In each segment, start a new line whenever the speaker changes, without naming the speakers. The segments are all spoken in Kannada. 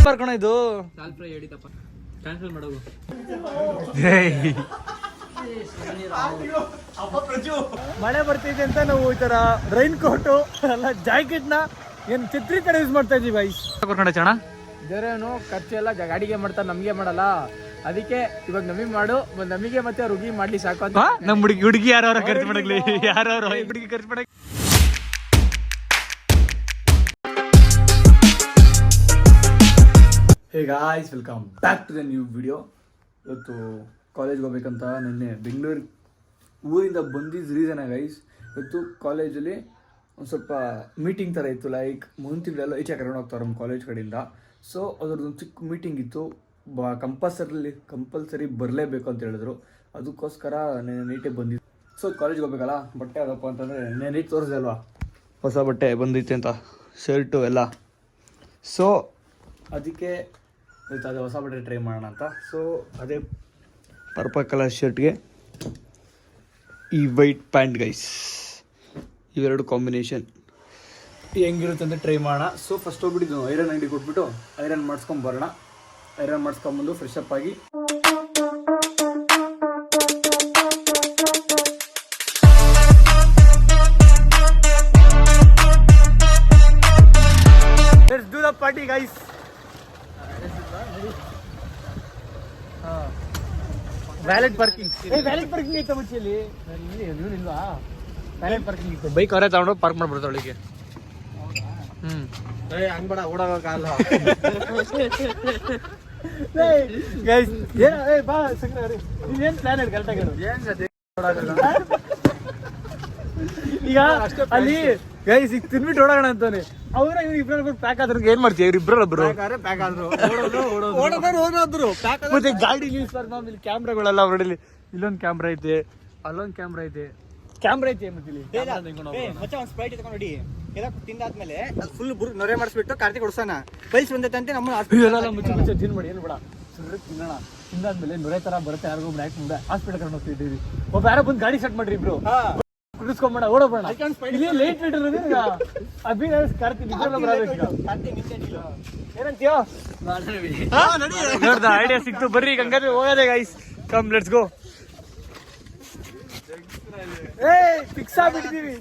ಬರ್ಕೋಣ ಇದು ಕ್ಯಾನ್ಸಲ್ ಮಾಡೋದು. ಮಳೆ ಬರ್ತಿದೆ ಅಂತ ನಾವು ಈ ತರ ರೈನ್ ಕೋಟು ಎಲ್ಲ ಜಾಕೆಟ್ ನ ಏನ್ ಛತ್ರಿ ತರ ಯೂಸ್ ಮಾಡ್ತಾ ಇದೀವಿ ಗೈಸ್. ಬರ್ಕೊಂಡ ಚಣ ಬೇರೆನು ಖರ್ಚೆಲ್ಲ ಗಾಡಿಗೆ ಮಾಡ್ತಾರೆ, ನಮ್ಗೆ ಮಾಡಲ್ಲ. ಅದಕ್ಕೆ ಇವಾಗ ನಮಗೆ ಮಾಡು, ನಮಗೆ ಮತ್ತೆ ಹುಡುಗಿ ಮಾಡ್ಲಿ ಸಾಕು ಅಂತ. ನಮ್ ಹುಡುಗಿ ಯಾರು ಖರ್ಚು ಮಾಡಲಿ, ಯಾರು ಹುಡುಗಿ ಖರ್ಚು ಮಾಡಕ್. Hey guys, welcome back to the new video. ಇವತ್ತು ಕಾಲೇಜ್ಗೆ ಹೋಗ್ಬೇಕಂತ ನಿನ್ನೆ ಬೆಂಗಳೂರು ಊರಿಂದ ಬಂದಿದ್ದ ರೀಸನ್ ಗೈಸ್. ಇವತ್ತು ಕಾಲೇಜಲ್ಲಿ ಒಂದು ಸ್ವಲ್ಪ ಮೀಟಿಂಗ್ ಥರ ಇತ್ತು, ಲೈಕ್ ಮುಂದಿನ ತಿಂಗಳೆಲ್ಲ ಈಚೆ ಕರ್ಕೊಂಡು ಹೋಗ್ತಾರೆ ನಮ್ಮ ಕಾಲೇಜ್ ಕಡೆಯಿಂದ. ಸೊ ಅದ್ರದ್ದೊಂದು ಚಿಕ್ಕ ಮೀಟಿಂಗ್ ಇತ್ತು, ಕಂಪಲ್ಸರಿ ಬರಲೇಬೇಕು ಅಂತ ಹೇಳಿದ್ರು. ಅದಕ್ಕೋಸ್ಕರ ನೀಟಾಗಿ ಬಂದಿದ್ದು. ಸೊ ಕಾಲೇಜ್ಗೆ ಹೋಗ್ಬೇಕಲ್ಲ, ಬಟ್ಟೆ ಅದಪ್ಪ ಅಂತಂದರೆ ನೀಟ್ ತೋರಿಸಿದೆ ಅಲ್ವಾ, ಹೊಸ ಬಟ್ಟೆ ಬಂದೈತೆ ಅಂತ, ಶರ್ಟು ಎಲ್ಲ. ಸೊ ಅದಕ್ಕೆ ಅದೇ ಹೊಸ ಬಟ್ಟೆ ಟ್ರೈ ಮಾಡೋಣ ಅಂತ. ಸೊ ಅದೇ ಪರ್ಪಲ್ ಕಲರ್ ಶರ್ಟ್ಗೆ ಈ ವೈಟ್ ಪ್ಯಾಂಟ್ ಗೈಸ್, ಇವೆರಡು ಕಾಂಬಿನೇಷನ್ ಹೆಂಗಿರುತ್ತೆ ಅಂತ ಟ್ರೈ ಮಾಡೋಣ. ಸೊ ಫಸ್ಟ್ ಹೋಗ್ಬಿಟ್ಟಿದ್ದು ಐರನ್ ಅಂಗಡಿ ಕೊಟ್ಬಿಟ್ಟು ಐರನ್ ಮಾಡಿಸ್ಕೊಂಬರೋಣ. ಐರನ್ ಮಾಡಿಸ್ಕೊಂಬಂದು ಫ್ರೆಶ್ ಅಪ್ ಆಗಿ let's do the party guys. Wallet parking ಐತೆ ಮುಂಚೆಲಿ, ಇಲ್ವಾ? ವ್ಯಾಲೆಟ್ ಪಾರ್ಕಿಂಗ್ ಇತ್ತು. ಬೈಕ್ ಅವರೇ ತಗೊಂಡು ಪಾರ್ಕ್ ಮಾಡ್ಬಿಡ್ತಾವೆ ಒಳಗೆ. ಹಂಗ್ಬೇಡ, ಓಡೋಗಲ್ಲ. ಬಾ ಸಂಕ್ರಾಂತಿ, ನೀವೇನ್ ಪ್ಲಾನ್ ಇದೆ ಕರೆಕ್ಟಾಗಿ? ಈಗ ಅಲ್ಲಿ ಗೈಸ್ ಈಗ ತಿನ್ಬಿಟ್ಟು ಓಡೋಣ ಅಂತಾನೆ. ಅವ್ರ ಇವ್ರು ಇಬ್ಬರು ಪ್ಯಾಕ್ ಆದ್ರೆ ಏನ್ ಮಾಡ್ತೀವಿ? ಇವ್ರಿಬ್ರೊಬ್ರು ಪ್ಯಾಕ್ ಆದ್ರು ಮತ್ತೆ ಗಾಡಿ ಯೂಸ್ ಮಾಡಿ. ಇಲ್ಲಿ ಕ್ಯಾಮ್ರಾಗಳೆಲ್ಲ ಹೊರಡಲಿ. ಇಲ್ಲೊಂದು ಕ್ಯಾಮ್ರಾ ಐತೆ, ಅಲ್ಲೊಂದು ಕ್ಯಾಮ್ರಾ ಐತೆ ಮತ್ತೆ ಇಲ್ಲಿ ಸ್ಪ್ರೈಟ್ ತಗೊಂಡು ತಿಂದಾದ್ಮೇಲೆ ಫುಲ್ ನೊರೆ ಮಾಡಿಸ್ಬಿಟ್ಟು ಕಾರ್ತಿಕ್ ಹೊಡ್ಸೋಣ. ಪೈಲ್ಸ್ ಬಂದೈತೆ ಅಂತ ನಮ್ಮ ಮುಚ್ಚ ತಿನ್ ಮಾಡಿ ಏನು ಬೇಡ, ಸುಮ್ಮನೆ ತಿನ್ನೋಣ. ತಿಂದಾದ್ಮೇಲೆ ನೊರೆ ತರ ಬರುತ್ತೆ, ಯಾರಿಗೂ ಮುಂದೆ ಹಾಸ್ಪಿಟಲ್ ಕರ್ಕೊಂಡು ಹೋಗ್ತಿದ್ದೀವಿ. ಒಬ್ಬ ಯಾರೋ ಬಂದು ಗಾಡಿ ಸ್ಟಾರ್ಟ್ ಮಾಡ್ರಿ, ಇಬ್ರು ಕುಡಿಸ್ಕೊಂಬೇಡ, ಓಡೋಣ. ಲೇಟ್ ಏನಂತೀಯೋ? ನೋಡ್ದ ಐಡಿಯಾ ಸಿಕ್ತು. ಬರ್ರಿ ಹಂಗಾದ್ರೆ ಹೋಗೋದೇ guys, come let's go. Fix ಆಗ್ಬಿಟ್ಟಿದೀವಿ.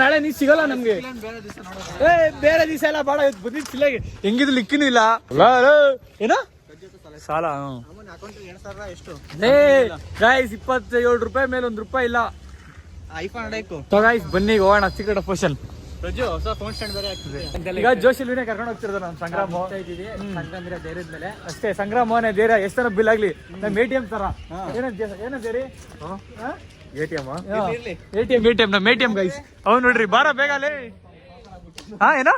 ನಾಳೆ ನೀ ಸಿಗಲ್ಲ ನಮ್ಗೆ. ಬೇರೆ ದಿವಸ ಎಲ್ಲ ಬಾಳ ಬಂದಿಲ್ಲ, ಹೆಂಗಿದ್ರು ಲಿಕ್ಕಿನೂ ಇಲ್ಲ. ಏನ ಸಾಲ? ಗೈಸ್ 27 ರೂಪಾಯಿ ಮೇಲೆ ₹1 ಇಲ್ಲ. ಬನ್ನಿ ಹೋಗೋಣ ಸೀಕ್ರೆಟ್ ಪೋಷನ್. ಈಗ ಜೋಶಿಲ್ವಿನೇ ಕರ್ಕೊಂಡು ಹೋಗ್ತಿರೋದು ನಮ್ಮ ಸಂಗ್ರಾಮ. ಅಷ್ಟೇ, ಸಂಗ್ರಾಮನೇ ಧೈರ್ಯ. ಎಷ್ಟು ತರ ಬಿಲ್ ಆಗ್ಲಿ ನಮ್ ATM ತರ. ಏನಂತೀರಿ? ATM ನಮ್ ATM ಗೈಸ್. ಅವ್ನು ನೋಡ್ರಿ, ಬಾರ ಬೇಗ ಅಲ್ಲೇ. ಏನೋ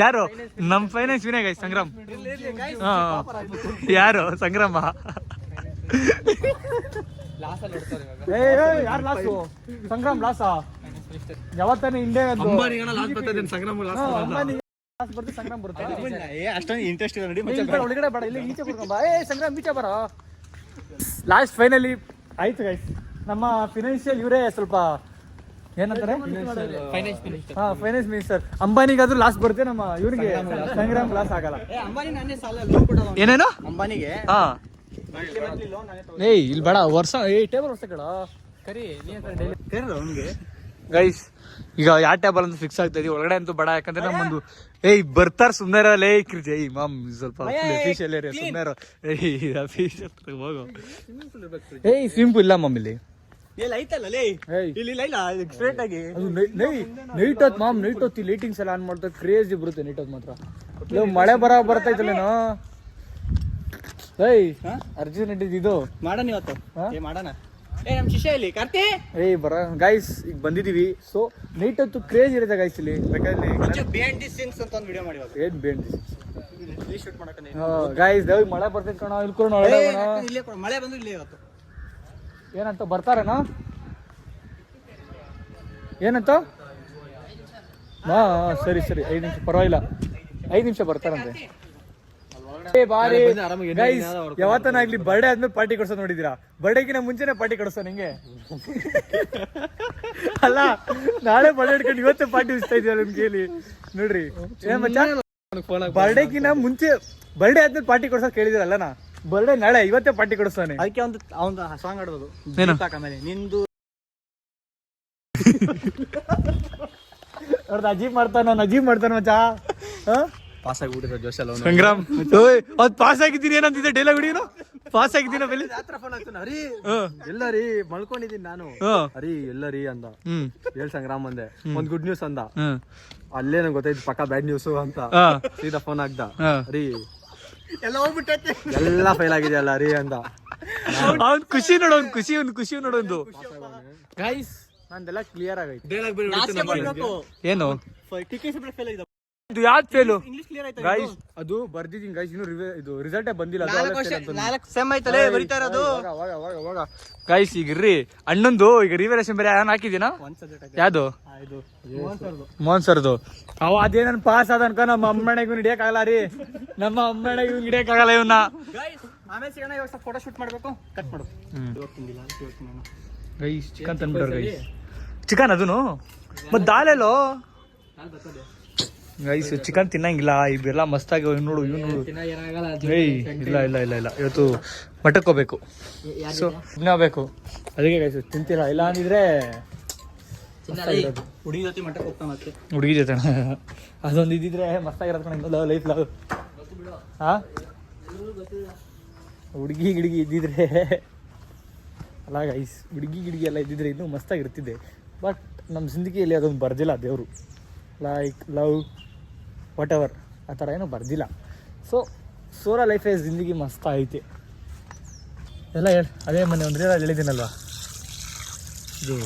ಯಾರು? ನಮ್ ಫೈನಾನ್ಸ್ ವಿನಯ್ ಗೈಸ್, ಸಂಗ್ರಾಮ್. ಯಾರು? ಸಂಗ್ರಾಮ. ಯಾರು ಲಾಸು? ಸಂಗ್ರಾಮ್ ಲಾಸಾ? ಯಾವತ್ತಾನೆ ಇಂಡಿಯಾ ಸಂಗ್ರಾಮ್ ಬರುತ್ತೆ. ಅಷ್ಟೊಂದು ಇಂಟ್ರೆಸ್ಟ್ ಒಳಗಡೆ ಬೇಡ, ಇಲ್ಲಿ ಈಚೆ ಕುಡ್ಕೊಂಬ. ಸಂಗ್ರಾಮ್ ಈಚೆ ಬರ. ಲಾಸ್ಟ್ ಫೈನಲಿ ಆಯ್ತು ಗೈಸ್. ನಮ್ಮ ಫಿನಾನ್ಷಿಯಲ್ ಇವರೇ ಸ್ವಲ್ಪ ಏನಂತಾರೆ, ಫೈನಾನ್ಸ್ ಮಿನಿಸ್ಟರ್. ಅಂಬಾನಿಗಾದ್ರೂ ಲಾಸ್ ಬರುತ್ತೆ, ನಮ್ಮ ಇವ್ರಿಗೆ ಸಂಗ್ರಾಮ್ ಲಾಸ್ ಆಗಲ್ಲ. ಏನೇನು ಅಂಬಾನಿಗೆ? ಇಲ್ಲಿ ಬೇಡ, ವರ್ಷ ಟೇಬಲ್ ವರ್ಷ ಕಡ ಕರಿ ಅವ್ನಿಗೆ ಗೈಸ್. ಈಗ ಯಾವ ಟೇಬಲ್ ಅಂತ ಫಿಕ್ಸ್ ಆಗ್ತಾ ಇದೀವಿ, ಒಳಗಡೆ ಅಂತೂ ಬೇಡ. ಯಾಕಂದ್ರೆ ನಮ್ಮೊಂದು ಬರ್ತಾರ ಸುಮ್ಮನೆ ಲೇ ಕ್ರಿಜ್. ಮಾಮ್ ಸ್ವಲ್ಪ ಅಫಿಷಿಯಲ್ ಏರಿಯಾ ಸುಮ್ಮನೆ ಹೋಗೋ. ಸ್ವಿಮ್ಮಿಂಗ್ ಪೂಲ್ ಇಲ್ಲ ಮಮ್ ಇಲ್ಲಿ. ನೈಟ್ ಹೊತ್ತು ಮಾಮ್, ನೈಟ್ ಹೊತ್ತು ಲೈಟಿಂಗ್ಸ್ ಎಲ್ಲ ಆನ್ ಮಾಡ್ತಾರೆ, ಕ್ರೇಜಿ ಬರುತ್ತೆ ನೈಟ್ ಹೊತ್ತು ಮಾತ್ರ. ಮಳೆ ಬರ್ತೈತಲ್ಲೇನೋ. ಅರ್ಜುನ್ ಇದು ಮಾಡೋಣ ಇವತ್ತು, ಮಾಡೋಣ. ನಮ್ ಶಿಷ್ಯ ಇಲ್ಲಿ ಕಾರ್ತಿ ಬರ ಗೈಸ್. ಈಗ ಬಂದಿದೀವಿ. ಸೊ ನೈಟ್ ಹೊತ್ತು ಕ್ರೇಜ್ ಇರುತ್ತೆ ಗೈಸ್ ಇಲ್ಲಿ. ಬೇಕಾದ್ರೆ ಬಿಹೈಂಡ್ ದಿ ಸೀನ್ಸ್ ಅಂತ ಒಂದು ವಿಡಿಯೋ ಮಾಡಿ. ಏನ್ ಬಿಹೈಂಡ್ ದಿ ಸೀನ್ಸ್ ಶೂಟ್ ಮಾಡಕ್ಕೆ ಗೈಸ್? ಮಳೆ ಬರ್ತೈತೆ ಕಣ, ಇಲ್ಲಿ ಮಳೆ ಬಂದು ಇಲ್ಲಿ ಇವತ್ತು ಏನಂತ ಬರ್ತಾರೇನೋ? ಏನಂತ? ಸರಿ 5 ನಿಮಿಷ ಪರವಾಗಿಲ್ಲ, 5 ನಿಮಿಷ ಬರ್ತಾರಂತೆ. ಯಾವತ್ತನಾಗ್ಲಿ ಬರ್ಡೇ ಆದ್ಮೇಲೆ ಪಾರ್ಟಿ ಕೊಡ್ಸೋ ನೋಡಿದೀರಾ? ಬರ್ಡೇಗಿನ ಮುಂಚೆನೆ ಪಾರ್ಟಿ ಕೊಡ್ಸೋ ನಿಂಗೆ ಅಲ್ಲ, ನಾಳೆ ಬರ್ಡೇ ಇಟ್ಕೊಂಡು ಇವತ್ತೇ ಪಾರ್ಟಿ ಇಸ್ತಾ ಇದೀರ ನಿಮ್ ಕೇಳಿ ನೋಡ್ರಿ. ಬರ್ಡೇಗಿನ ಮುಂಚೆ ಬರ್ಡೇ ಆದ್ಮೇಲೆ ಪಾರ್ಟಿ ಕೊಡ್ಸೋ ಕೇಳಿದಿರಲ್ಲ, ಬರ್ಡೇ ನಾಳೆ ಇವತ್ತೇ ಪಾರ್ಟಿ ಕೊಡಿಸ್ತಾನೆ.
ಅದಕ್ಕೆ ಅವ್ನು ಸಾಂಗ್ ಆಡೋದು ಆಮೇಲೆ ನಿಂದು
ಅಜೀಬ್ ಮಾಡ್ತಾನ ಮಚ್ಚಾ.
ಪಾಸ್ ಆಗಿಬಿಟ್ಟಿರೋ ಜೋಶಲ್ಲ
ಸಂಗ್ರಾಮ್ ಅದ್ ಪಾಸ್ ಆಗಿದ್ದೀನಿ ಏನಂತಿದ್ದೆ ಡೈಲಾಗ್ ಹುಡುಗಿನು ಪಾಸ್ ಆಗಿದ್ದೀನ ಬೆಲೆ
ಫೋನ್ ಆಗ್ತಾನೆ. ಅರಿ ಎಲ್ಲರಿ ಮಲ್ಕೊಂಡಿದ್ದೀನಿ ನಾನು. ಅರಿ ಎಲ್ಲರಿ ಅಂದ. ಹೇಳ್ ಸಂಗ್ರಾಮ್ ಅಂದೆ. ಒಂದ್ ಗುಡ್ ನ್ಯೂಸ್ ಅಂದ. ಅಲ್ಲೇ ನಂಗೆ ಗೊತ್ತಾಯ್ತು ಪಕ್ಕ ಬ್ಯಾಡ್ ನ್ಯೂಸ್ ಅಂತ. ಸೀದಾ ಫೋನ್ ಆಗ್ದ. ಅರಿ ಎಲ್ಲ ಹೋಗ್ಬಿಟ್ಟೈತೆ, ಎಲ್ಲ ಫೈಲ್ ಆಗಿದೆ ಅಲ್ಲ ರೀ ಅಂದ.
ಅವ್ನ್ ಖುಷಿ ನೋಡು, ಖುಷಿ ನೋಡೊಂದು. ಗೈಸ್ ನಂದೆಲ್ಲ ಕ್ಲಿಯರ್ ಆಗೈತೆ. ಏನು ಇದು ಯಾವ್ದು ಫೇಲು ಗೈಸ್? ಅದು ಬರ್ದಿದ್ದೀನಿ ಗೈಸ್, ಇನ್ನು ಇದು ರಿಸಲ್ಟೇ ಬಂದಿಲ್ಲ. ಗೈಸ್ ಈಗ ಇರ್ರಿ, ಅಣ್ಣಂದು ಈಗ ರಿವಲೇಷನ್ ಬೇರೆ ನಾನು ಹಾಕಿದ್ದೀನ. ಯಾವ್ದು? ಮೋಹನ್ ಸರ್ದು. ಅವ ಅದೇನನ್ ಪಾಸ್ ಆದ ಅನ್ಕೊ ನಮ್ಮ ಅಮ್ಮನೆಗೂ ಹಿಡಿಯಕ್ಕಾಗಲ್ಲ ರೀ, ನಮ್ಮ ಅಮ್ಮನೆಗೂ ಹಿಡಿಯಕ್ಕಾಗಲ್ಲ ಇವನ್ನ.
ಆಮೇಲೆ ಸಿಗೋಣ, ಇವಾಗ ಫೋಟೋ ಶೂಟ್ ಮಾಡ್ಬೇಕು, ಕಟ್ ಮಾಡು.
ಗೈಸ್ ಚಿಕನ್ ತಂದ್ಬಿಟ್ರ ಗೈಸ್, ಚಿಕನ್ ಅದನು ಮತ್ ದಾಲೆಲ್ಲೋ ಗೈಸ್. ಚಿಕನ್ ತಿನ್ನಂಗಿಲ್ಲ, ಇವೆಲ್ಲ ಮಸ್ತಾಗಿ ನೋಡು ಇವ್ ನೋಡು. ಏಯ್ ಇಲ್ಲ ಇಲ್ಲ ಇಲ್ಲ ಇಲ್ಲ, ಇವತ್ತು ಮಠಕ್ಕೆ ಹೋಗ್ಬೇಕು, ಸೊ ತಿನ್ನಬೇಕು. ಅದಕ್ಕೆ ಗೈಸ್ ತಿಂತಿಲ್ಲ, ಇಲ್ಲ ಅಂದಿದ್ರೆ
ಹುಡುಗಿ ಜೊತೆ ಮಠಕ್ಕೆ ಹೋಗ್ತಾನ.
ಹುಡುಗಿ ಜೊತೆ ಅದೊಂದು ಇದ್ದಿದ್ರೆ ಮಸ್ತಾಗಿರೋದು ಕಣ ಲೈಫ್ ಲವ್. ಹಾ ಹುಡುಗಿ ಗಿಡುಗಿ ಇದ್ದಿದ್ರೆ ಅಲ್ಲ ಗೈಸ್, ಹುಡುಗಿ ಗಿಡುಗಿ ಎಲ್ಲ ಇದ್ದಿದ್ರೆ ಇನ್ನೂ ಮಸ್ತಾಗಿರ್ತಿದ್ದೆ. ಬಟ್ ನಮ್ಮ ಜಿಂದಗಿಯಲ್ಲಿ ಅದೊಂದು ಬರ್ದಿಲ್ಲ ದೇವರು, ಲೈಕ್ ಲವ್ ವಾಟ್ ಎವರ್ ಆ ಥರ ಏನೂ ಬರ್ದಿಲ್ಲ. ಸೊ ಸೋರಾ ಲೈಫೇ ಜಿಂದಗಿ ಮಸ್ತ್ ಐತೆ ಎಲ್ಲ ಅದೇ ಮೊನ್ನೆ ಒಂದು ಹೇಳಿದ್ದೀನಲ್ವ, ಇದು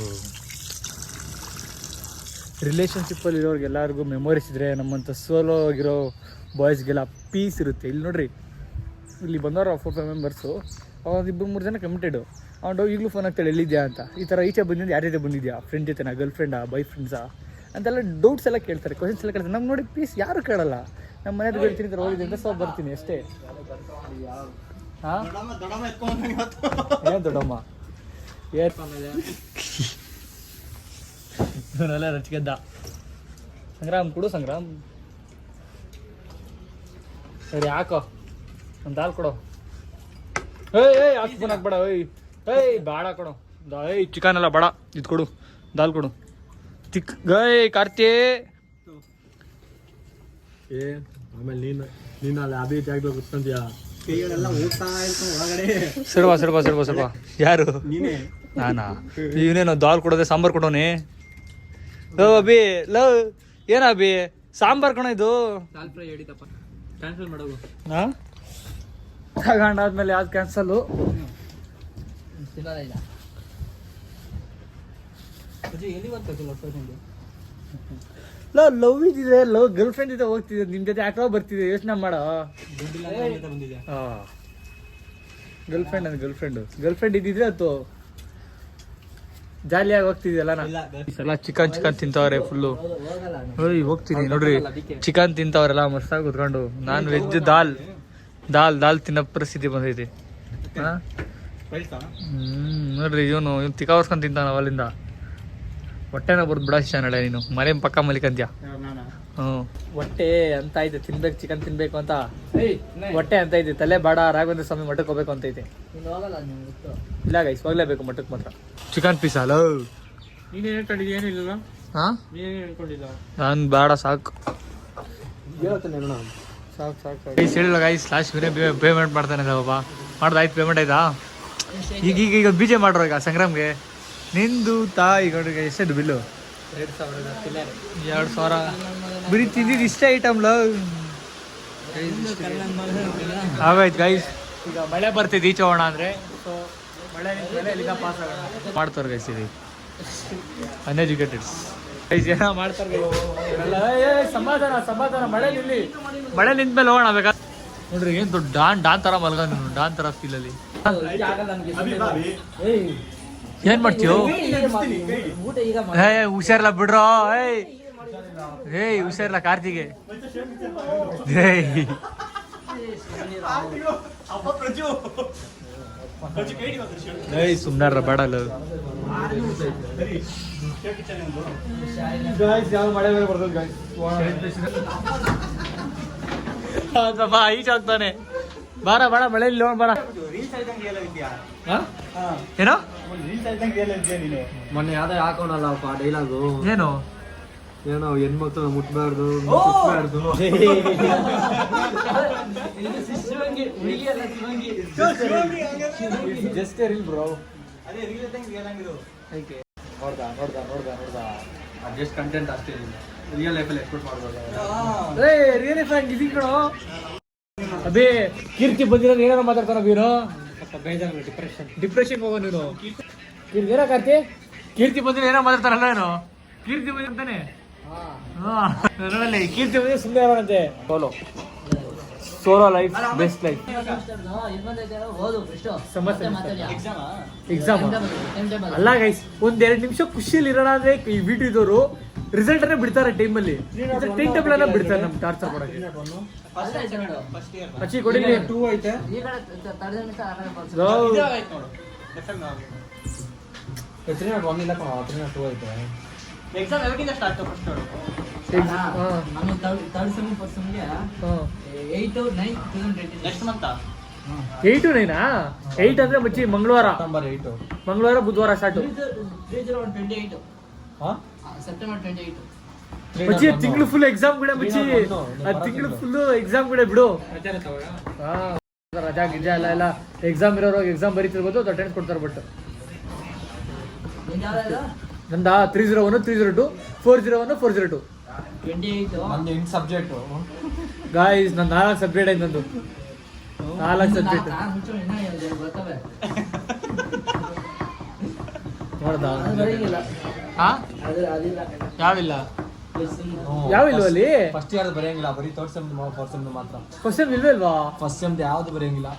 ರಿಲೇಷನ್ಶಿಪ್ಪಲ್ಲಿ ಇರೋರ್ಗೆ ಎಲ್ಲರಿಗೂ ಮೆಮೊರೀಸ್ ಇದ್ದರೆ ನಮ್ಮಂಥ ಸೋಲೋ ಆಗಿರೋ ಬಾಯ್ಸ್ಗೆಲ್ಲ ಪೀಸ್ ಇರುತ್ತೆ. ಇಲ್ಲಿ ನೋಡ್ರಿ, ಇಲ್ಲಿ ಬಂದವರು 4-5 ಮೆಂಬರ್ಸು, ಅವ್ರು 2-3 ಜನ ಕಮಿಟೆಡು. ಅವ್ನು ಈಗಲೂ ಫೋನ್ ಆಗ್ತಾಳೆ ಎಲ್ಲಿದ್ಯಾ ಅಂತ. ಈ ಥರ ಈಚೆ ಬಂದಿದ್ದು ಯಾರ ಜೊತೆ ಬಂದಿದ್ಯಾ, ಫ್ರೆಂಡ್ ಜೊತೆನಾ, ಗರ್ಲ್ ಫ್ರೆಂಡಾ, ಬಾಯ್ ಫ್ರೆಂಡ್ಸಾ ಅಂತೆಲ್ಲ ಡೌಟ್ಸ್ ಎಲ್ಲ ಕೇಳ್ತಾರೆ, ಕ್ವಶನ್ಸ್ ಎಲ್ಲ ಕೇಳ್ತಾರೆ. ನಮ್ಗೆ ನೋಡಿ ಪೀಸ್ ಯಾರು ಕೇಳಲ್ಲ. ನಮ್ಮ ಮನೇದು ಹೇಳ್ತೀನಿ ಥರ ಹೋಗಿದ್ದೀನಿ ಅಂತ ಸ್ವಲ್ಪ ಬರ್ತೀನಿ ಅಷ್ಟೇ. ಹಾಂ ಏನು ದೊಡ್ಡಮ್ಮ ಇವನೆಲ್ಲ ರಚಿಗೆದ್ದ. ಸಂಗ್ರಾಮ್ ಕೊಡು ಸಂಗ್ರಾಮ್, ಸರಿ ಹಾಕೋ ಒಂದು ದಾಲ್ ಕೊಡು. ಏಯ್ ಹಾಕ್ಸ್ಕೊಂಡು ಹಾಕ್ಬೇಡ. ಏಯ್ ಬೇಡ ಕೊಡು, ಏಯ್ ಚಿಕನ್ ಎಲ್ಲ ಬೇಡ, ಇದು ಕೊಡು, ದಾಲ್ ಕೊಡು. ಗೈ ಕಾರ್ತಿ
ಆಮೇಲೆ ನೀನು ಅಲ್ಲಿ ಅಭಿ ಜಾಗದಲ್ಲಿ ಕುತ್ಕೊಂತೀಯ,
ಸ್ವಲ್ಪ ಯಾರು ನಾನಾ? ಇವನೇನು ದಾಲ್ ಕೊಡೋದೆ ಸಾಂಬಾರ್ ಕೊಡೋನಿ? ಲವ್ ಅಭಿ, ಲವ್ ಏನ ಅಭಿ ಸಾಂಬಾರ್ ಕಣ ಇದು.
ಕ್ಯಾನ್ಸಲ್ ಮಾಡೋದು.
ಹಾಂ ತಗೊಂಡಾದ್ಮೇಲೆ ಯಾವ್ದು ಕ್ಯಾನ್ಸಲ್ಲು? ಲವ್ ಇದ್ದಿದೆ, ಲವ್ ಗರ್ಲ್ ಫ್ರೆಂಡ್ ಜೊತೆ ಹೋಗ್ತಿದ್ದೆ, ನಿಮ್ ಜೊತೆ ಯಾಕೋ ಬರ್ತಿದ್ದೆ, ಯೋಚನೆ ಮಾಡ. ಗರ್ಲ್ ಫ್ರೆಂಡ್ ಇದ್ದಿದ್ರೆ ಅದು ಜಾಲಿಯಾಗಿ ಹೋಗ್ತಿದ್ಯಲ್ಲ. ಎಲ್ಲ ಚಿಕನ್ ತಿಂತವ್ರೆ ಫುಲ್ಲು. ಹೋಗ್ತೀನಿ ನೋಡ್ರಿ, ಚಿಕನ್ ತಿಂತವ್ರೆಲ್ಲ ಮಸ್ತಾಗಿ ಕುತ್ಕೊಂಡು. ನಾನ್ ವೆಜ್ ದಾಲ್ ತಿನ್ನೋ ಪರಿಸ್ಥಿತಿ ಬಂದೈತಿ. ನೋಡ್ರಿ ಇವನು ತಿಕ್ಕಾವರ್ಸ್ಕೊಂಡು ತಿಂತಾನ ಅವಲ್ಲಿಂದ. ಹೊಟ್ಟೆನ ಬರ್ದು ಬಿಡ ನಾಳೆ ನೀನು ಮನೆ ಪಕ್ಕ ಮಲಿಕಂತ್ಯ. ಹೊಟ್ಟೆ ಅಂತ ಐತೆ ತಿನ್ಬೇಕು, ಚಿಕನ್ ತಿನ್ಬೇಕು ಅಂತ ಹೊಟ್ಟೆ ಅಂತ ಐತೆ. ತಲೆ ಬೇಡ, ರಾಘವೇಂದ್ರ ಸ್ವಾಮಿ ಮಠಕ್ಕೆ ಹೋಗ್ಬೇಕು ಅಂತ ಐತೆ. ಇಲ್ಲ ಗೈಸ್ ಹೋಗ್ಲೇಬೇಕು ಮಠಕ್ಕೆ ಮಾತ್ರ. ಚಿಕನ್ ಪೀಸ್ ಅಲ್ಲ ನೀನೇನು ಹೇಳ್ಕೊಂಡಿದ್ಯ? ಏನು ಇಲ್ಲ. ಹಾಂ ನಾನು ಬೇಡ, ಸಾಕು ಗೈಸ್. ಹೇಳಿಲ್ಲ ಗೈಸ್, ಲಾಸ್ಟ್ ಪೇಮೆಂಟ್ ಮಾಡ್ತಾನೆ ಬಾಬಾ. ಮಾಡ್ದಾಯ್ತು, ಪೇಮೆಂಟ್ ಆಯ್ತಾ? ಈಗ ಬೀಜೆ ಮಾಡ್ರೋ ಈಗ ಸಂಗ್ರಾಮ್ಗೆ. ನಿಂದು ತಾಯಿ ಗೌಡ್ರಿಗೆ ಎಷ್ಟಾಯ್ತು ಬಿಲ್ಲು? 2,000 ಬರೀ ತಿಂದಿದ್ದು ಇಷ್ಟ ಐಟಮ್ಲ. ಹಾಗಾಯ್ತು ಗೈಸ್, ಈಗ ಮಳೆ ಬರ್ತಿದ್ದು ಈಚೆ ಹೋಗೋಣ ಅಂದರೆ. ಸೊ ಮಳೆ ಇಲ್ಲಿಂದ ಪಾಸ್ ಆಗೋಣ ಮಾಡ್ತಾರೆ ಗೈಸ್. ಇದು ಅನ್ಎಜುಕೇಟೆಡ್ಸ್ ಗೈಸ್ ಏನೋ ಮಾಡ್ತಾರೆ. ಸಮಾಧಾನ ಮಳೆ ನಿಂತ್ಮೇಲೆ ಹೋಗೋಣ ಬೇಕಾ? ನೋಡ್ರಿ ಏನು ದೊಡ್ಡ ಡಾನ್ ಥರ ಮಲ್ಗ, ನೀನು ಡಾನ್ ಥರ ಫೀಲಲ್ಲಿ ಏನ್ ಮಾಡ್ತೀವೋ? ಹುಷಾರಿಲ್ಲ ಬಿಡ್ರೋ. ಏಯ್ ಹುಷಾರಿಲ್ಲ ಕಾರ್ತಿಗೆ. ಸುಮ್ನಾರ ಬೇಡಲ್ಲ ಯಾವ ಮಳೆ ಬೇರೆ ಬರ್ತದೆ ಸ್ವಲ್ಪ ಈಚೆ ಆಗ್ತಾನೆ ಬಾರ ಬಾರ ಮಳೆಯಲ್ಲಿ ಲೋನ್ ಬಾರ ಏನೋ
ಮೊನ್ನೆ ಯಾವ್ದೋ ಹಾಕೋಣಲ್ಲಪ್ಪ ಡೈಲಾಗು
ಏನು
ಏನೋ ಹೆಣ್ಮಕ್ಳು ಮುಟ್ಬಾರ್ದು ಮುಟ್ಬಾರ್ದು just reel bro just content ಅಷ್ಟೇ ರಿಯಲ್ ಲೈಫಲ್ಲಿ ಎಕ್ಸ್ಪೆಕ್ಟ್ ಮಾಡ್ಬೋದು
ರಿಯಲ್ ಲೈಫ್ ಇದೀನಿ ಕಣೋ ಅದೇ ಕೀರ್ತಿ ಬಂದಿರೋದು ಏನಾರ ಮಾತಾಡ್ತಾನ ನೀನು
ಬೇಜಾರು
ಡಿಪ್ರೆಷನ್ ಹೋಗೋ ನೀನು ಏನೋ ಕಾರ್ತಿ ಕೀರ್ತಿ ಬಂದಿರೋ ಏನೋ ಮಾತಾಡ್ತಾರಲ್ಲ ಏನು ಕೀರ್ತಿ ಬಂದಿರ್ತಾನೆ ನೋಡಲ್ಲಿ ಕೀರ್ತಿ ಬಂದ್ರೆ ಸುಮ್ಮನೆ ಅವರಂತೆ solo life best life exam ಅಲ್ಲ ಗೈಸ್ ಒಂದೆರಡು ನಿಮಿಷ ಖುಷಿಯಲ್ಲಿ ಇರೋಣ ಅಂದ್ರೆ ಈ ವಿಡಿಯೋ ಇದ್ದವರು ರಿಸಲ್ಟ್ ಅನ್ನ ಬಿಡ್ತಾರೆ ಟೈಮಲ್ಲಿ ಟೈಮ್ ಟೇಬಲ್ ಅನ್ನ ಬಿಡ್ತಾರೆ ನಮ್ಗೆ ಟಾರ್ಚರ್ ಕೊಡಕ್ಕೆ ಅಚ್ಚಿ ಕೊಡಿ
2 ಐತೆ ಒನ್ ಇಲ್ಲ ಕಣ 2 ಐತೆ
ಎಕ್ಸಾಮ್ ಯಾವಾಗಿಂದ ಸ್ಟಾರ್ಟ್ ಫಸ್ಟ್ ನಾನು ಥರ್ಡ್ ಸೆಮ್ ಫಸ್ಟ್ ಸೆಮ್ಗೆ 8 9 2020 ನೆಕ್ಸ್ಟ್ ಮಂತ್
8 9 8 ಅಂದ್ರೆ ಮಚ್ಚಿ ಮಂಗಳವಾರ
ಸೆಪ್ಟೆಂಬರ್ 8
ಮಂಗಳವಾರ ಬುಧವಾರ ಸ್ಟಾರ್ಟ್
3028 ಸೆಪ್ಟೆಂಬರ್ 28
ಮಚ್ಚಿ ತಿಂಗಳು ಫುಲ್ ಎಕ್ಸಾಮ್ ಕೂಡ ಮಚ್ಚಿ ಆ ತಿಂಗಳು ಫುಲ್ ಎಕ್ಸಾಮ್ ಕೂಡ ಬಿಡು ರಜಾ ಗಿಜಾ ಎಲ್ಲ ಎಕ್ಸಾಮ್ ಇರೋರು ಎಕ್ಸಾಮ್ ಬರೀತಿರ್ಬೋದು ಅಟೆಂಡೆನ್ಸ್ ಕೊಡ್ತಾರೆ ಬಟ್ ನಂದ 301 302 401 402
28
ನಂದು 8 ಸಬ್ಜೆಕ್ಟ್
ಗಾಯ್ಸ್ ನನ್ನ 4 ಸಬ್ಜೆಕ್ಟ್ ಐತೆ ನಂದು 4 ಸಬ್ಜೆಕ್ಟ್
ಬರ್ತವೆ
ನೋಡ್ದ
ಬರೀಗಿಲ್ಲ
ಯಾವಿಲ್ಲ
ಅದು
ಯಾವಿಲ್ವ ಅಲ್ಲಿ
ಫಸ್ಟ್ ಇಯರ್ ಬರೆಯಂಗಿಲ್ಲ ಬರೀ ಥರ್ಡ್ ಸೆಮ್ ಫೋರ್ತ್ ಸೆಮ್ ಮಾತ್ರ
ಫಸ್ಟ್ ಟೈಮ್ ಇಲ್ವಲ್ವಾ
ಫಸ್ಟ್ ಸೆಮ್ ಯಾವ್ದು ಬರೆಯಂಗಿಲ್ಲ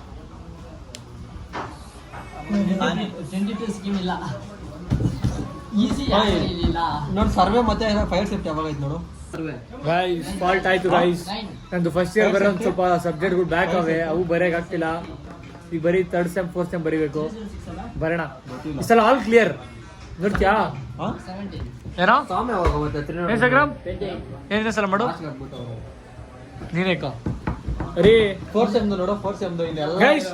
22 ಸ್ಕೀಮ್ ಇಲ್ಲ ಈಸಿ ಇಲ್ಲ
ನೋಡಿ ಸರ್ವೆ ಮತ್ತೆ ಫೈರ್ ಸೇಫ್ಟಿ ಯಾವಾಗ ಐತೆ ನೋಡು
ಗೈಸ್ ಫಾಲ್ಟ್ ಆಯ್ತು ಗೈಸ್ ನಂದು ಫಸ್ಟ್ ಇಯರ್ ಬರೋ ಒಂದು ಸ್ವಲ್ಪ ಸಬ್ಜೆಕ್ಟ್ಗಳು ಬ್ಯಾಕ್ ಅವೆ ಅವು ಬರೆಯಕ್ ಆಗ್ತಿಲ್ಲ ಈಗ ಬರೀ ಥರ್ಡ್ ಸೆಮ್ ಫೋರ್ತ್ ಸೆಮ್ ಬರೀಬೇಕು ಬರೋಣ ಈ ಸಲ ಆಲ್ ಕ್ಲಿಯರ್ ನೋಡ್ತೀಯಾ
17
ಏನೋ
ಸಾಮ್ ಯಾವಾಗ ಮತ್ತೆ
ಇನ್ಸ್ಟಾಗ್ರಾಮ್
28
ಏನಿದೆ ಸಲ ಮಾಡು ನೀನೇಕ ಅರೇ
ಫೋರ್ತ್ ಸೆಮ್ ನೋಡು ಫೋರ್ತ್ ಸೆಮ್ ಇನ್ನೆಲ್ಲ
ಗೈಸ್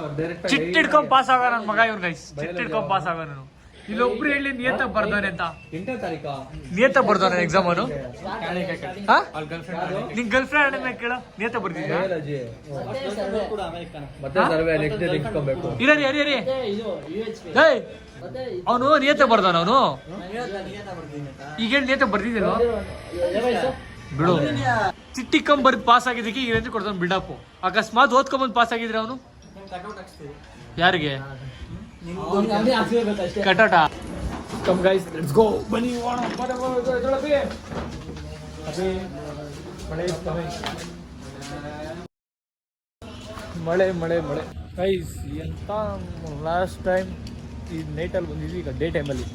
ಚಿಟ್ ಹಿಡ್ಕೊಂಡ್ ಪಾಸ್ ಆಗ ನನ್ನ ಮಗ ಇವ್ನು ಗೈಸ್ ಚಿಟ್ ಹಿಡ್ಕೊಂಡ್ ಪಾಸ್ ಆಗ ನಾನು ಇಲ್ಲೊಬ್ರು ಹೇಳಿ ನಿಯತ ಬರ್ದವನೆ ಅಂತ
8ನೇ ತಾರೀಕಾ
ನಿಯತ ಬರ್ದವನೆ ಎಕ್ಸಾಮ್ ಅವನು ನಿನ್ ಗರ್ಲ್ ಫ್ರೆಂಡ್ ಅಣ್ಣ ಕೇಳ ನಿಯತ ಬರ್ದಿದ್ಯಾ
ಮತ್ತೆ ಸರ್ವೆ ನೆಕ್ಸ್ಟ್ ಡೇ ಇಟ್ಕೊಬೇಕು
ಇರರಿ
ಇದು UHP
ಏಯ್
ಮತ್ತೆ
ಅವನು ನಿಯತ ಬರ್ದವನ ಅವನು ಈಗ ಹೇಳಿ ನಿಯತ ಬರ್ದಿದ್ದೀನೋ ಬಿಡು ಚಿಟ್ಟಿಕ್ಕಂಬ ಬರ್ದು ಪಾಸ್ ಆಗಿದ್ದಕ್ಕೆ ಈಗ ರೇಂಜ್ ಕೊಡ್ತಾನೆ ಬಿಲ್ಡಪ್ ಅಕಸ್ಮಾತ್ ಓದ್ಕೊಂಬಂದು ಪಾಸ್ ಆಗಿದ್ರೆ ಅವನು ಯಾರಿಗೆ ಕಟಾಟ ಕಮ್ ಗೈಸ್ ಲೆಟ್ಸ್ ಗೋ ಬನ್ನಿ ಮಳೆ ಮಳೆ ಮಳೆ ಗೈಸ್ ಎಂತ ಲಾಸ್ಟ್ ಟೈಮ್ ಈ ನೈಟಲ್ಲಿ ಬಂದಿದ್ವಿ ಈಗ ಡೇ ಟೈಮಲ್ಲಿ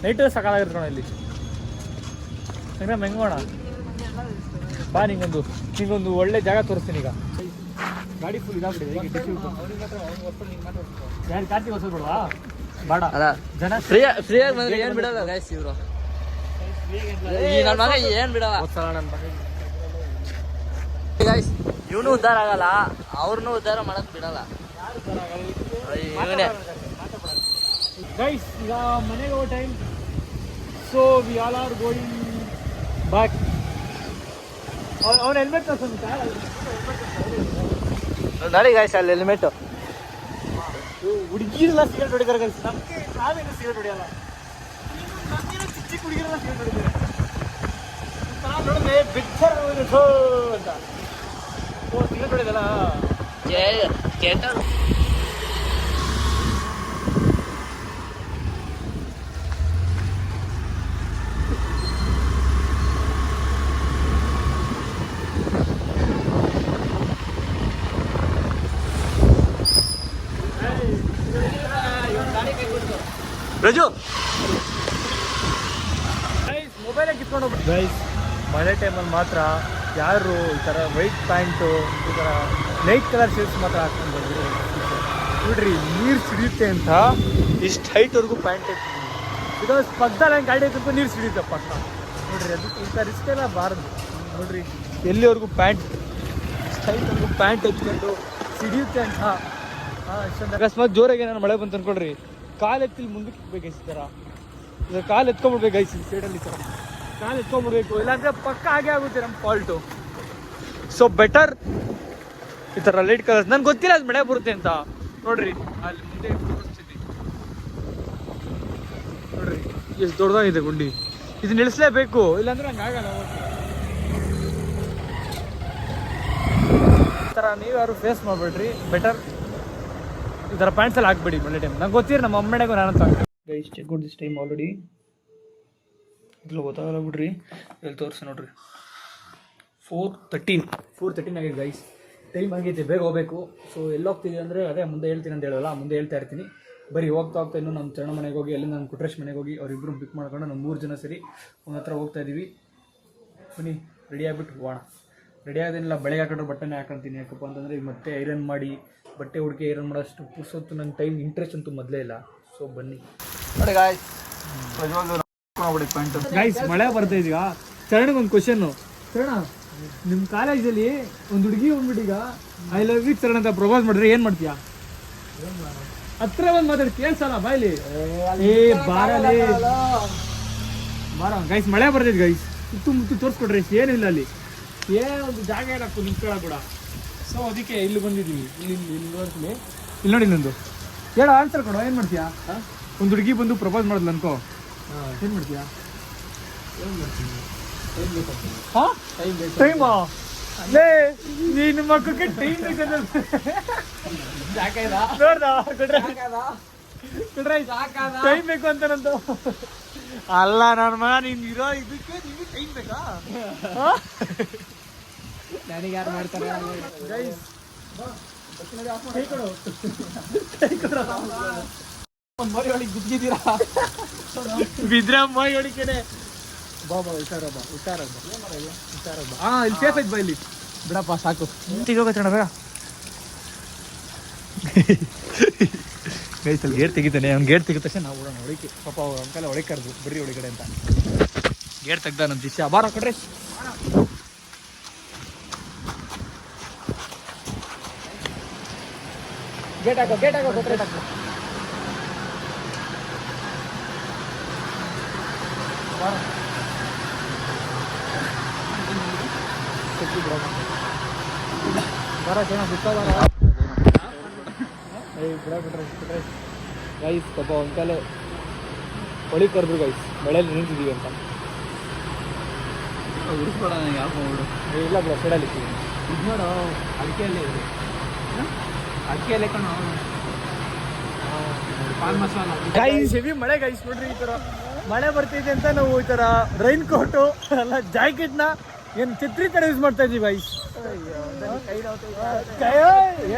ನೈಟಲ್ಲಿ ಸಕಾಲಾಗಿರ್ಕೋಣ ಇಲ್ಲಿ ಹೆಂಗೋಣ ಬಾ ನಿಂಗೊಂದು ಒಳ್ಳೆ ಜಾಗ ತೋರಿಸ್ತೀನಿ ಈಗ ಗಾಡಿ ಫುಲ್ ಇದಾಗ್ಬಿಟ್ಟಿದೆ ಯಾರು ಕಾರ್ತಿಕ್ ಹೊಸ ಬಿಡುವಾ ಬೇಡ ಜನ
ಫ್ರೀಯಾಗಿ ಬಂದ್ರೆ ಏನ್ ಬಿಡಲ್ಲ ಗೈಸ್ ಇವರು ನನ್ನ ಮಗ ಏನ್ ಬಿಡಲ್ಲ ಗೈಸ್ ಇವನು ಉದ್ಧಾರ ಆಗಲ್ಲ ಅವ್ರನ್ನೂ ಉದ್ಧಾರ ಮಾಡಕ್ ಬಿಡಲ್ಲ
ಗೈಸ್ ಈಗ ಮನೆಗೆ ಹೋಗೋ time so we all are going back ಅವ್ನ ಹೆಲ್ಮೆಟ್
ನೋಡಿ ಗೈಸ್ ಅಲ್ಲಿ ಹೆಲ್ಮೆಟ್
ಹುಡುಗಿರೆಲ್ಲ ಸಿಗರೇಟ್ ಹೊಡಿತಾರೆ ಗೈಸ್ ನಮಗೆ ನಾವೇನು ಸಿಗರೇಟ್ ಹೊಡಿಯಲ್ಲ ನಮಗೇನು ಚಿಕ್ಕ ಚಿಕ್ಕ ಹುಡುಗಿರೆಲ್ಲ ಸಿಗರೇಟ್ ಹೊಡಿತಾರೆ ನೋಡಿದ್ರೆ ಬಿಚ್ಚರ್ ಅಂತ ಓ ಸಿಗರೇಟ್ ಹೊಡಿದಲ್ಲ
ರಜು
ಮೊಬೈಲೇ ಕಿತ್ಕೊಂಡು ಗೈಸ್ ಮಳೆ ಟೈಮಲ್ಲಿ ಮಾತ್ರ ಯಾರು ಈ ಥರ ವೈಟ್ ಪ್ಯಾಂಟು ಈ ಥರ
ಲೈಟ್ ಕಲರ್ ಶರ್ಟ್ಸ್ ಮಾತ್ರ ಹಾಕೊಂಡು ಬಂದ್ರಿ ನೋಡ್ರಿ ನೀರು ಸಿಡಿಯುತ್ತೆ ಅಂತ ಇಷ್ಟು ಹೈಟ್ವರೆಗೂ ಪ್ಯಾಂಟ್ ಬಿಕಾಸ್ ಪಕ್ಕದಲ್ಲಿ ಹಂಗೆ ಗಾಡಿ ತುಂಬ ನೀರು ಸಿಡಿಯುತ್ತೆ ಪಕ್ಕ ನೋಡ್ರಿ ಅದಕ್ಕೆ ಇಂಥ ರಿಸ್ಕ್ ಎಲ್ಲ ಬಾರದು ನೋಡ್ರಿ ಎಲ್ಲಿವರೆಗೂ ಪ್ಯಾಂಟ್ ಇಷ್ಟು ಹೈಟ್ವರೆಗೂ ಪ್ಯಾಂಟ್ ಹಚ್ಕೊಂಡು ಸಿಡಿಯುತ್ತೆ ಅಂತ ಅಕಸ್ಮಾತ್ ಜೋರಾಗಿ ನಾನು ಮಳೆ ಬಂತು ಅನ್ಕೊಳ್ರಿ ಕಾಲು ಎತ್ತಿಲಿ ಮುಂದಕ್ಕೆ ಇಕ್ಬೇಕು ಈ ಥರ ಇದು ಕಾಲು ಎತ್ಕೊಂಡ್ಬಿಡ್ಬೇಕು ಐಸಿ ಸೈಡಲ್ಲಿ ಈ ಥರ ಕಾಲು ಎತ್ಕೊಂಡ್ಬಿಡ್ಬೇಕು ಇಲ್ಲಾಂದರೆ ಪಕ್ಕ ಹಾಗೆ ಆಗುತ್ತೆ ನಮ್ಮ ಫಾಲ್ಟು ಸೊ ಬೆಟರ್ ಈ ಥರ ಲೈಟ್ ಕಲರ್ಸ್ ನನ್ಗೆ ಗೊತ್ತಿಲ್ಲ ಅದು ಮಳೆ ಬರುತ್ತೆ ಅಂತ ನೋಡ್ರಿ ಅಲ್ಲಿ ಮುಂದೆ ತೋರಿಸ್ತೀನಿ ನೋಡ್ರಿ ಎಷ್ಟು ದೊಡ್ಡದಾಗಿದೆ ಗುಂಡಿ ಇದು ನಿಲ್ಲಿಸಲೇಬೇಕು ಇಲ್ಲಾಂದ್ರೆ ಹಂಗೆ ಆಗಲ್ಲ ಈ ಥರ ನೀವು ಯಾರು ಫೇಸ್ ಮಾಡಬೇಡ್ರಿ ಬೆಟರ್ ಈ ಥರ ಪ್ಯಾಂಟ್ಸ್ ಎಲ್ಲ ಹಾಕ್ಬೇಡಿ ಒಳ್ಳೆ ಟೈಮ್ ನಂಗೆ ಗೊತ್ತಿರ ನಮ್ಮ ಅಮ್ಮನೆಗೂ ನಾನು guys check good this time already ಇದ್ರಲ್ಲಿ ಗೊತ್ತಾಗಲ್ಲ ಬಿಡ್ರಿ ಇಲ್ಲಿ ತೋರಿಸಿ ನೋಡ್ರಿ 4:13 ಆಗಿದೆ ಗೈಸ್ ಟೈಮ್ ಆಗೈತೆ ಬೇಗ ಹೋಗ್ಬೇಕು ಸೊ ಎಲ್ಲಿ ಹೋಗ್ತಿದ್ದೀವಿ ಅಂದರೆ ಅದೇ ಮುಂದೆ ಹೇಳ್ತೀನಿ ಅಂತ ಹೇಳೋಲ್ಲ ಮುಂದೆ ಹೇಳ್ತಾ ಇರ್ತೀನಿ ಬರೀ ಹೋಗ್ತಾ ಇನ್ನು ನಮ್ಮ ಚರಣ ಮನೆಗೆ ಹೋಗಿ ಅಲ್ಲಿ ನಮ್ಮ ಕುಟ್ರೇಶ್ ಮನೆಗೆ ಹೋಗಿ ಅವರಿಬ್ಬರು ಪಿಕ್ ಮಾಡ್ಕೊಂಡು ನಾವು 3 ಜನ ಸೇರಿ ಒಂದು ಹತ್ರ ಹೋಗ್ತಾ ಇದ್ದೀವಿ ಬನ್ನಿ ರೆಡಿ ಆಗಿಬಿಟ್ಟು ಹೋಗೋಣ ರೆಡಿ ಆಗೋದೇನಿಲ್ಲ ಬೆಳಗ್ಗೆ ಹಾಕೊಂಡ್ರೆ ಬಟ್ಟೆನೇ ಹಾಕೊಂತೀನಿ ಯಾಕಪ್ಪ ಅಂತಂದರೆ ಈಗ ಮತ್ತೆ ಐರನ್ ಮಾಡಿ ಬಟ್ಟೆ ಹುಡುಕಿ ಐರನ್ ಮಾಡೋಷ್ಟು ಪುರ್ಸೊತ್ತು ನನ್ನ ಟೈಮ್ ಇಂಟ್ರೆಸ್ಟ್ ಅಂತೂ ಮೊದಲೇ ಇಲ್ಲ ಸೊ ಬನ್ನಿ
ನೋಡಿ ಗಾಯ್ಸ್
ಗೈಸ್ ಮಳೆ ಬರ್ತಾ ಇದೀಗ ಚರಣಗೆ ಒಂದು ಕ್ವಶನ್ನು ಚರಣ ನಿಮ್ಮ ಕಾಲೇಜಲ್ಲಿ ಒಂದು ಹುಡುಗಿ ಬಂದ್ಬಿಟ್ಟೀಗ ಐ ಲವ್ ಯು ಚರಣ ಅಂತ ಪ್ರಪೋಸ್ ಮಾಡಿದ್ರೆ ಏನು ಮಾಡ್ತೀಯಾ ಹತ್ರ ಬಂದು ಮಾತಾಡಿ ಕೇಳ್ಸಲ್ಲ ಬಾಯ್ಲಿ ಏ ಬಾರಲಿ ಬಾರ ಗೈಸ್ ಮಳೆ ಬರ್ತೈತೆ ಗೈಸ್ ಮುತ್ತು ತೋರಿಸ್ಕೊಡ್ರಿ ಏನಿಲ್ಲ ಅಲ್ಲಿ ಒಂದು ಜಾಗ ಇಲ್ಲ ನಿಂತ್ಕೊಳ್ಳೋ ಕೂಡ ಸೊ ಅದಕ್ಕೆ ಇಲ್ಲಿ ಬಂದಿದ್ದೀವಿ ಇಲ್ಲಿ ನೋಡ್ತೀನಿ ಇಲ್ಲಿ ನೋಡಿ ನಂದು ಹೇಳ ಆನ್ಸರ್ ಕೊಡು ಏನು ಮಾಡ್ತೀಯಾ ಒಂದು ಹುಡುಗಿ ಬಂದು ಪ್ರಪೋಸ್ ಮಾಡಿದ್ಲು ಅನ್ಕೋ ಏನು ಮಾಡ್ತೀಯಾ ಟೈಮಾ ಅಲ್ಲೇ ನೀನು ಮಕ್ಕಳಿಗೆ ಟೈಮ್ ಬೇಕಂದ್ರೆ ಟೈಮ್ ಬೇಕು ಅಂತ ನಂದು ಅಲ್ಲ ನನ್ನ ಮಗ ನೀನ್ ಇರೋ ಇದಕ್ಕೆ ನಿಮಗೆ ಟೈಮ್ ಬೇಕಾ ನನಗೆ ಯಾರು ಮಾಡ್ತಾರೆ ಒಂದು ಮರಿ ಹೊಳಿಗೆ ಬಿದ್ದಿದ್ದೀರಾ ಬಿದ್ರ ಮೈ ಹೊಡಿಕೆನೆ ಬಾಬಾ ಹುಷಾರ ಹಾ ಇಲ್ಲಿ ಸೇಫ್ ಐತ್ ಬಾ ಇಲ್ಲಿ ಬಿಡಪ್ಪ ಸಾಕು ಹೋಗತ್ತಣ್ಣ ಬೇಗ ಗೈಸಲ್ಲಿ ಗೇಟ್ ತೆಗಿತಾನೆ ಅವ್ನು ಗೇಟ್ ತೆಗಿದ ತಕ್ಷಣ ನಾವು ಓಡೋಣ ಹೊಡಿಕೆ ಪಾಪ ಅವ್ರ ಅಂಕಲ್ ಹೊಡಿಕರ್ದು ಬರ್ರಿ ಒಳಗಡೆ ಅಂತ ಗೇಟ್ ತೆಗ್ದ ನಮ್ಮ ಶಿಷ್ಯ ಬಾರ ಕೊಡ್ರಿ ಗೇಟ್ ಹಾಕೋ ಕೊಟ್ರೆ ಹಾಕೋ ಬರ ಜನ ಬಿಟ್ಟೋದಾರ ಗೈಸ್ ಪಾಪ ಒಂದ್ಕಾಲ ಹೊಳಿ ಕರೆದ್ರು ಗೈಸ್ ಮಳೆಯಲ್ಲಿ ನಿಂತಿದ್ದೀವಿ ಅಂತ
ಉಳಿಸ್ಬೇಡ ನನಗೆ ಯಾಕೆ ಹೋಗ್ಬಿಡು
ಇಲ್ಲ ಬಿಡ ಸೈಡಲ್ಲಿ
ಇದು ಮಾಡು ಅಡಿಕೆಯಲ್ಲೇ ಇದೆ ಅಡಿಕೆಯಲ್ಲೇ ಕಣ ಪಾನ್ ಮಸಾಲ
ಗೈಸ್ ಹೆವಿ ಮಳೆ ಗೈಸ್ ನೋಡ್ರಿ ಈ ಥರ ಮಳೆ ಬರ್ತಿದೆ ಅಂತ ನಾವು ಈ ಥರ ರೈನ್ ಕೋಟು ಎಲ್ಲ ಜಾಕೆಟ್ನ ಏನು ಛತ್ರಿ ಥರ ಯೂಸ್ ಮಾಡ್ತಾ ಇದ್ದೀವಿ ಗೈಸ್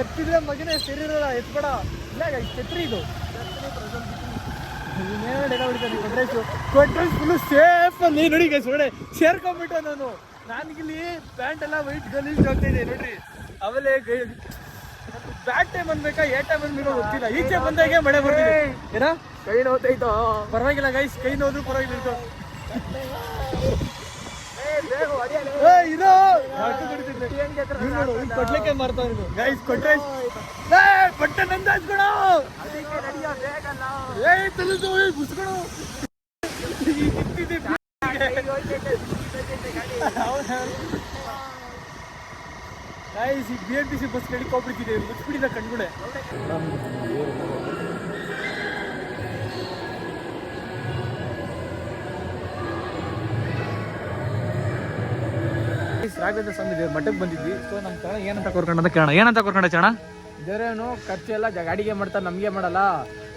ಎತ್ತಿದ್ರೆ ಮಗಿನ ಸೇರಿರಲ್ಲ ಎತ್ಬೇಡ ಇಲ್ಲ ಗೈಸ್ ಛತ್ರಿ ಇದು ಕೊಟ್ರೇಶ್ ಫುಲ್ಲು ಸೇಫ್ ಅಲ್ಲಿ ನೋಡಿ ಗೈಸ್ ಒಳ್ಳೆ ಸೇರ್ಕೊಂಡ್ಬಿಟ್ಟು ನಾನು ನನಗಿಲ್ಲಿ ಪ್ಯಾಂಟ್ ಎಲ್ಲ ವೈಟ್ ಗಲೀಜ್ ಹೋಗ್ತಿದೆ ನೋಡ್ರಿ ಆಮೇಲೆ ಬ್ಯಾಡ್ ಟೈಮ್ ಅನ್ಬೇಕಾ ಏ ಟೈಮ್ ಅನ್ಬೇಕೋ ಗೊತ್ತಿಲ್ಲ ಈಚೆ ಬಂದಾಗೆ ಮಳೆ ಬರ್ತಿದೆ ಏನ ಕೈ ನೋಯ್ತಾಯ್ತು ಪರವಾಗಿಲ್ಲ ಗೈಸ್ ಕೈ ನೋದ್ರು ಪರವಾಗಿಲ್ಲ ಇದು ಕೊಡ್ಲಿಕ್ಕೆ ಮಾರ್ತಾ ಇರೋದು ಗೈಸ್ ಕೊಟ್ರೆ ಬಟ್ಟೆ ನಂದು ಹಚ್ಕೊಳ ತಿಳಿದು ಬುಸ್ಕೊಳು ಗೈಸ್ ಈ BMTC ಬಸ್ ಕೆಳಗೆ ಹೋಗ್ಬಿಡ್ತಿದೆ ಮುಚ್ಚಿಬಿಡಿದ ಕಣ್ಗುಡೆ ರಾಘವೇಂದ್ರ ಸ್ವಾಮಿ ದೇವ್ರ ಮಠಕ್ಕೆ ಬಂದಿದ್ವಿ ಸೊ ನಮ್ಮ ಚಣ ಏನಂತ ಕೋರ್ಕೊಂಡ ಅಂತ ಕೇಳೋಣ ಏನಂತ ಕೋರ್ಕೊಂಡ ಚಣ ಬೇರೇನು ಖರ್ಚು ಎಲ್ಲ ಗಾಡಿಗೆ ಮಾಡ್ತಾರೆ ನಮಗೆ ಮಾಡಲ್ಲ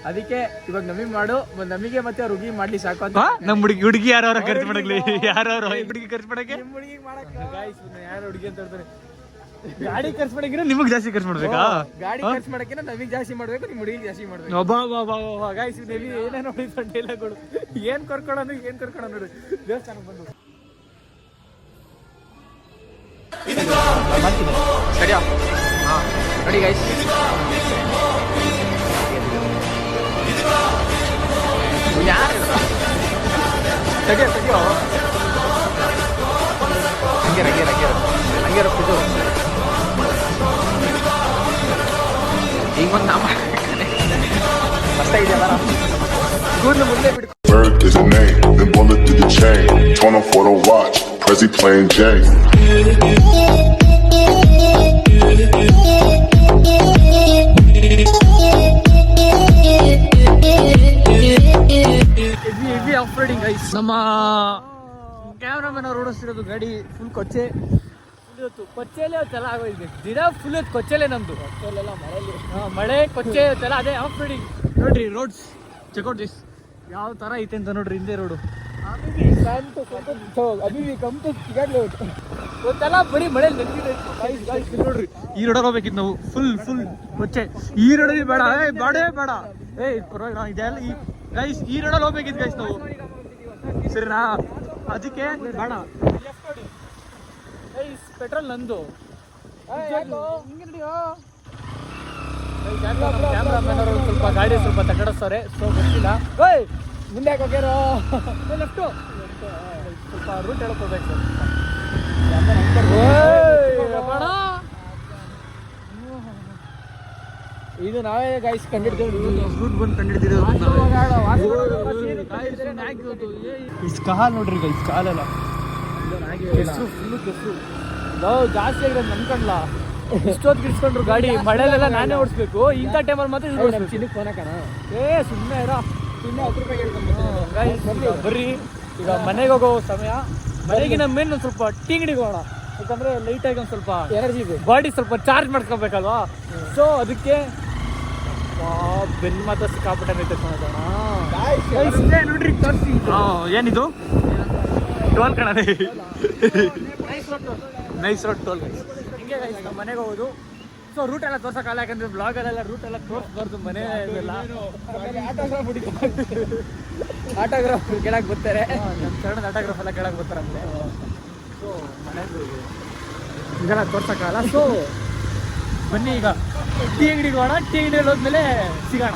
ಅದಕ್ಕೆ ಇವಾಗ ನಮಗೆ ಮಾಡು ನಮಗೆ ಮತ್ತೆ ಅವ್ರ ಹುಡುಗಿ ಮಾಡ್ಲಿ ಸಾಕು ಅಂತ ನಮ್ಮ ಹುಡುಗಿ ಯಾರು ಖರ್ಚು ಮಾಡಲಿ ಯಾರು ಹುಡುಗಿ ಖರ್ಚು ಮಾಡಕ್ಕೆ ನಿಮ್ಮ ಹುಡುಗಿ ಮಾಡಕ್ಕೆ ಯಾರು ಹುಡುಗಿ ಅಂತ ಹೇಳ್ತಾರೆ ಗಾಡಿ ಖರ್ಚು ಮಾಡಕ್ಕಿನ ನಿಮಗೆ ಜಾಸ್ತಿ ಖರ್ಚು ಮಾಡ್ಬೇಕಾ ಗಾಡಿ ಖರ್ಚು ಮಾಡಕ್ಕಿನ ನಮಗೆ ಜಾಸ್ತಿ ಮಾಡ್ಬೇಕು ನಿಮ್ಮ ಹುಡುಗಿ ಜಾಸ್ತಿ ಮಾಡ್ಬೇಕು ಗಾಯ್ಸ್ ಏನೇನು ಹೊಡಿತ ಡೈಲಾಗ್ಗಳು ಏನ್ ಕರ್ಕೊಳ್ಳೋಣ ನೋಡಿ ದೇವಸ್ಥಾನಕ್ಕೆ ಬಂದು ಮಾಡ್ತೀನಿ ಸರಿಯಾ
ನೋಡಿ ಗೈಸ್, ಯಾರು ತೆಗಿಯೋ ತೆಗಿಯೋ, ಹಂಗೆ ಹಂಗೆ ಹಂಗೆ ಹಂಗೆ ರೊಕ್ಕಿದ್ದು ಈಗ ಒಂದು ನಾಮ ಮಸ್ತ ಇದೆಯಲ್ಲ ಕೂದಲು ಮುಂದೆ ಬಿಟ್ಟು.
Bird is a name, then bullet to the chain. Torn off for the watch, Prezi plain Jane.
Heavy off roading guys. ನಮ್ಮ ಕ್ಯಾಮ್ರಾಮನ್ ಅವ್ರು ಓಡಿಸ್ತಿರೋದು ಗಾಡಿ ಫುಲ್ ಕೊಚ್ಚೆ. ಇವತ್ತು ಕೊಚ್ಚೆಲೆ ಅವತ್ತೆಲ್ಲ ಆಗೋಯ್ತು, ದಿನ ಫುಲ್ ಇವತ್ತು ಕೊಚ್ಚೆಲೆ ನಮ್ದು. ಮಳೆ ಕೊಚ್ಚೆ ಇವತ್ತೆಲ್ಲ ಅದೇ ಆಫ್ ರೋಡಿಂಗ್. ನೋಡ್ರಿ ರೋಡ್ಸ್, ಚೆಕ್ಔಟ್ ದಿಸ್ ಯಾವ ತರ ಐತೆ ಅಂತ ನೋಡ್ರಿ. ಹಿಂದೆ ರೋಡು ಇವತ್ತೆಲ್ಲ ಬರೀ ಮಳೆ ನೆನಪಿದೆ ನೋಡ್ರಿ. ಈ ರೋಡಲ್ಲಿ ಹೋಗ್ಬೇಕಿತ್ತು ನಾವು, ಫುಲ್ ಫುಲ್ ಕೊಚ್ಚೆ. ಈ ರೋಡಲ್ಲಿ ಬೇಡ, ಬೇಡೇ ಬೇಡ, ಪರವಾಗಿಲ್ಲ ಇದೆಲ್ಲ ಈ ಗೈಸ್. ಈ ರೋಡಲ್ಲಿ ಹೋಗ್ಬೇಕಿತ್ತು ಗೈಸ್ ನಾವು, ಸರಿನಾ? ಅದಕ್ಕೆ ಬೇಡ. ಪೆಟ್ರೋಲ್ ನಂದು. ಕ್ಯಾಮ್ರಾಮನ್ ಅವರು ಸ್ವಲ್ಪ ಗಾಡಿ ಸ್ವಲ್ಪ ತಗಡಿಸ್ತವ್ರೆ, ಸೊ ಗೊತ್ತಿಲ್ಲ. ಮುಂದೆ ಯಾಕೆ ಹೋಗ್ಯಾರೋ? ಲೆಫ್ಟು ಸ್ವಲ್ಪ ರೂಟ್ ಹೇಳ್ಕೋಬೇಕು. ಇದು ನಾವೇ ಗಾಯ್ಸ್ ಕಂಡಿಡ್ತೀವಿ, ರೂಟ್ ಬಂದು ಕಂಡಿಡ್ತಿರೋದು. ಇಷ್ಟು ಕಾಲ್ ನೋಡ್ರಿ ಗೈಸ್, ಕಾಲೆಲ್ಲ ಕೆಸರು, ಫುಲ್ಲು ಕೆಸರು. ನಾವು ಜಾಸ್ತಿ ಆಗಿರೋದು ನನ್ಕಂಡ್ಲ. ಇಷ್ಟೊತ್ತು ಗಿಡ್ಸ್ಕೊಂಡ್ರು ಗಾಡಿ, ಮಳೆಲೆಲ್ಲ ನಾನೇ ಓಡಿಸ್ಬೇಕು. ಇಂಥ ಟೈಮಲ್ಲಿ ಮಾತ್ರ ಚಿನ್ನಕ್ಕೆ ಫೋನ್ ಹಾಕೋಣ. ಸುಮ್ಮನೆ ಇರೋ, ಸುಮ್ಮನೆ 10 ರೂಪಾಯಿ ಬರ್ರಿ. ಈಗ ಮನೆಗೆ ಹೋಗೋ ಸಮಯ. ಮನೆಗೆ ನಮ್ಮ ಮೇಲೆ ಒಂದು ಸ್ವಲ್ಪ ಟೀ ಅಂಗಡಿಗೆ ಹೋಗೋಣ, ಯಾಕಂದ್ರೆ ಲೈಟಾಗಿ ಒಂದು ಸ್ವಲ್ಪ ಎನರ್ಜಿ ಬಾಡಿ ಸ್ವಲ್ಪ ಚಾರ್ಜ್ ಮಾಡ್ಕೋಬೇಕಲ್ವಾ. ಸೊ ಅದಕ್ಕೆ ಬೆನ್ನು ಮಾತ್ರ ಸಿಕ್ಕಾಪಟ್ಟೆ ನೋಡ್ರಿ. ತೋರಿಸಿ ಏನಿದು ಟೋಲ್ ಕಣ, ನೈಸ್ ರೋಡ್ ಟೋಲ್ ಗೈಸ್. ಹಿಂಗೆ ಗೈಸ್ ನಮ್ಮ ಮನೆಗೆ ಹೋಗೋದು. ಸೊ ರೂಟ್ ಎಲ್ಲ ತೋರ್ಸೋಕ್ಕಲ್ಲ, ಯಾಕಂದ್ರೆ ಬ್ಲಾಗಲ್ಲೆಲ್ಲ ರೂಟ್ ಎಲ್ಲ ತೋರಿಸ್ಬಾರ್ದು. ಮನೆ ಇದೆಲ್ಲ ಆಟೋಗ್ರಾಫ್ ಕೆಳಗೆ ಬರ್ತಾರೆ, ನಮ್ಮ ಕನ್ನಡದ ಆಟೋಗ್ರಾಫ್ ಎಲ್ಲ ಕೆಳಗೆ ಬರ್ತಾರೆ ಅಂದರೆ. ಸೊ ಮನೆಗೆ ಇದೆಲ್ಲ ತೋರ್ಸೋಕ್ಕಲ್ಲ. ಸೊ ಬನ್ನಿ ಈಗ ಟೀ ಅಂಗಡಿಗೆ ಹೋಗೋಣ. ಟೀ ಅಂಗಡಿಯಲ್ಲಿ ಹೋದ್ಮೇಲೆ ಸಿಗೋಣ.